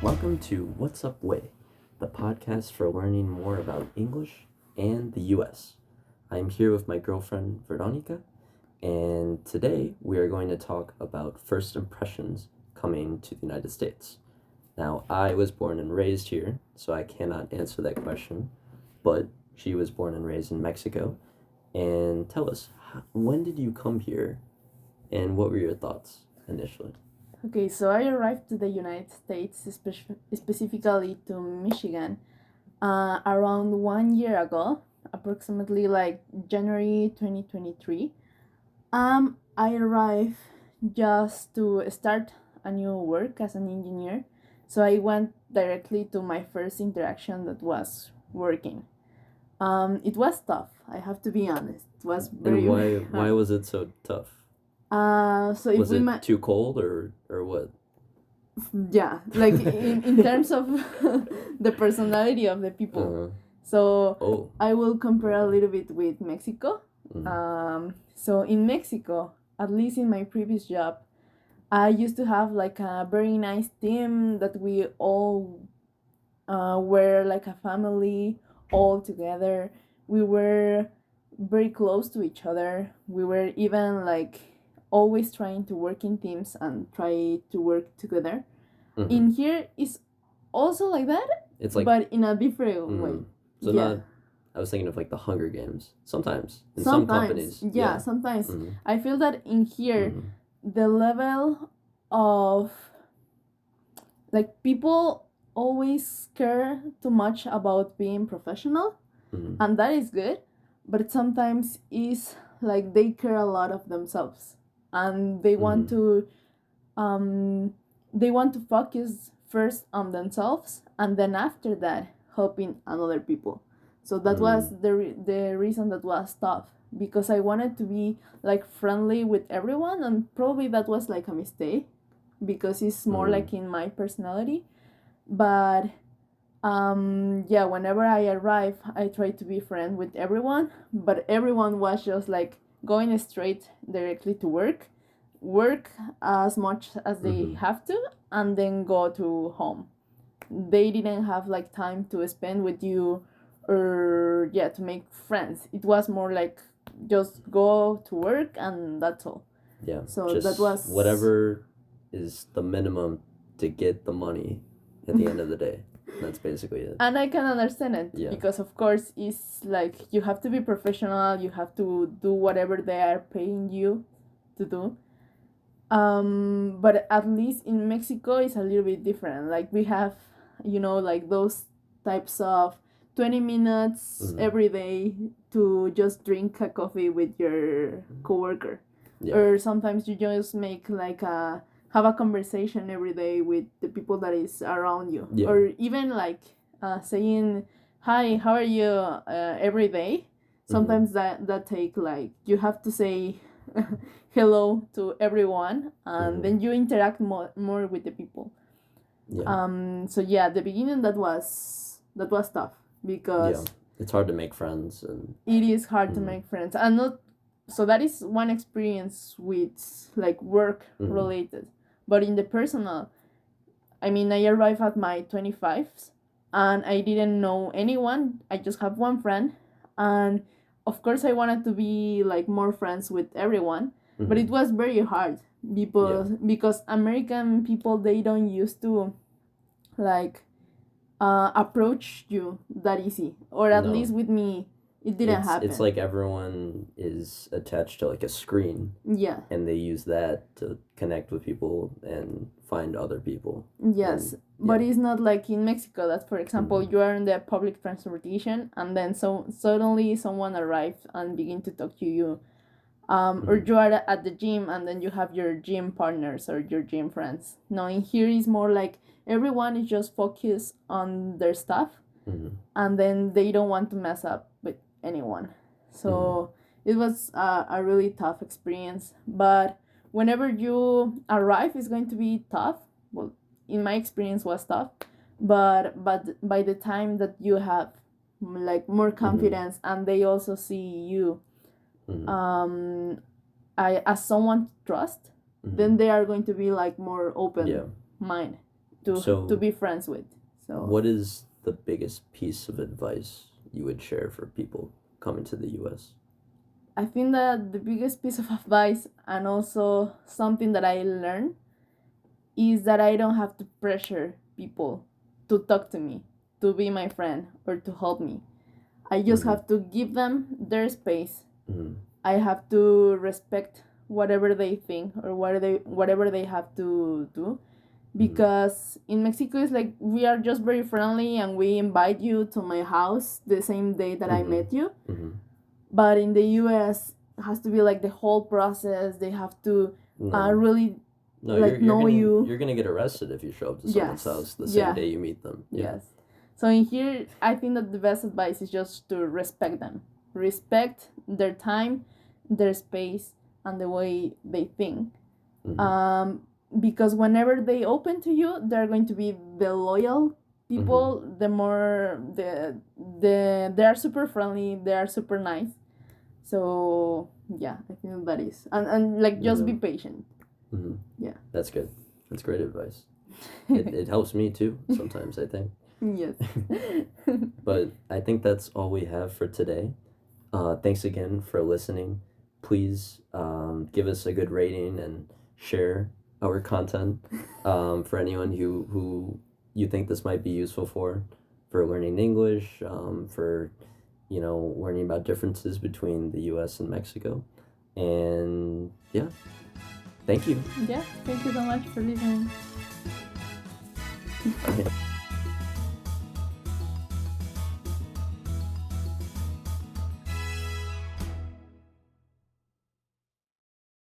Welcome to What's Up Way, the podcast for learning more about English and the US. I'm here with my girlfriend Veronica, and today we are going to talk about first impressions coming to the United States. Now, I was born and raised here, so I cannot answer that question, but she was born and raised in Mexico. And tell us, when did you come here, and what were your thoughts initially? Okay, so I arrived to the United States, specifically to Michigan, around 1 year ago, approximately like January 2023. I arrived just to start a new work as an engineer, so I went directly to my first interaction that was working. It was tough, I have to be honest. It was very, And why very why hard. was it so tough? So if Was we it too cold or what? yeah, like in terms of the personality of the people. Uh, So oh, I will compare a okay. little bit with Mexico. Mm, So in Mexico, at least in my previous job, I used to have like a very nice team that we all were like a family all together. We were very close to each other. We were even like always trying to work in teams and try to work together. mm-hmm. In here is also like that, It's like, but in a different way. mm, so Yeah. not. I was thinking of like the Hunger Games. Sometimes in some Sometimes, companies, yeah, yeah. sometimes Mm-hmm. I feel that in here Mm-hmm. the level of like people always care too much about being professional, Mm-hmm. and that is good, but sometimes is like they care a lot of themselves, and Mm-hmm. um they want to focus first on themselves and then after that helping another people. So that was Mm-hmm. the reason that was tough, because I wanted to be like friendly with everyone, and probably that was like a mistake because it's more Mm-hmm. like in my personality. But yeah, whenever I arrive I try to be friend with everyone, but everyone was just like going straight directly to work as much as they Mm-hmm. have to, and then go to home. They didn't have like time to spend with you, or yeah, to make friends. It was more like just go to work and that's all. Yeah, So that just was whatever is the minimum to get the money at the end of the day. That's basically it. and I can understand it, Yeah. because of course it's like you have to be professional, you have to do whatever they are paying you to do. But at least in Mexico it's a little bit different. Like we have, like those types of 20 minutes Mm-hmm. every day to just drink a coffee with your coworker. Yeah. Or sometimes you just make like a have a conversation every day with the people that is around you. Yeah. Or even like saying hi, how are you, every day. Mm-hmm. Sometimes that take like you have to say hello to everyone, and Mm-hmm. then you interact more with the people. Yeah. So yeah, at the beginning that was tough, Yeah. because It's hard to make friends and. it is hard to Mm-hmm. make friends, and not so that is one experience with like work Mm-hmm. related. But in the personal, I mean, I arrived at my 25s and I didn't know anyone. I just have one friend, and of course I wanted to be like more friends with everyone, but it Mm-hmm. was very hard Yeah. because American people, they don't used to like approach you that easy, or at No. least with me it didn't It's happen. like everyone is attached to like a screen, Yeah. and they use that to connect with people and find other people. Yes, And but yeah. it's not like in Mexico that, for example, Mm-hmm. you are in the public transportation and then so suddenly someone arrives and begin to talk to you. Or Mm-hmm. you are at the gym and then you have your gym partners or your gym friends. No, in here is more like everyone is just focused on their stuff, Mm-hmm. and then they don't want to mess up with anyone. Mm-hmm. So it was a really tough experience. But whenever you arrive, it's going to be tough. Well, in my experience, was tough. But by the time that you have like more Mm-hmm. confidence and they also see you, Mm-hmm. um, I as someone to trust, Mm-hmm. then they are going to be like more Yeah. open mind. to be friends with. So what is the biggest piece of advice you would share for people coming to the U.S.? I think that the biggest piece of advice, and also something that I learned, is that I don't have to pressure people to talk to me, to be my friend, or to help me. I just Mm-hmm. have to give them their space. Mm-hmm. I have to respect whatever they think or whatever they have to do, because in Mexico it's like we are just very friendly and we invite you to my house the same day that I Mm-hmm. met you. Mm-hmm. But in the US it has to be like the whole process. They have to No. really No, like know you. you're gonna get arrested if you show up to someone's Yes. house the same Yeah. day you meet them. Yeah. Yes. So in here, I think that the best advice is just to respect them, respect their time, their space, and the way they think. Mm-hmm. Because whenever they open to you, they're going to be the loyal people. The more they are super friendly, they are super nice. So yeah, I think that is, and like just be patient. Mm-hmm. Yeah. That's good. That's great advice. It helps me too sometimes, I think. Yes. But I think that's all we have for today. Thanks again for listening. Please give us a good rating and share our content for anyone who you think this might be useful for learning English, for learning about differences between the U.S. and Mexico. And yeah, thank you. Yeah. Thank you so much for listening. Okay.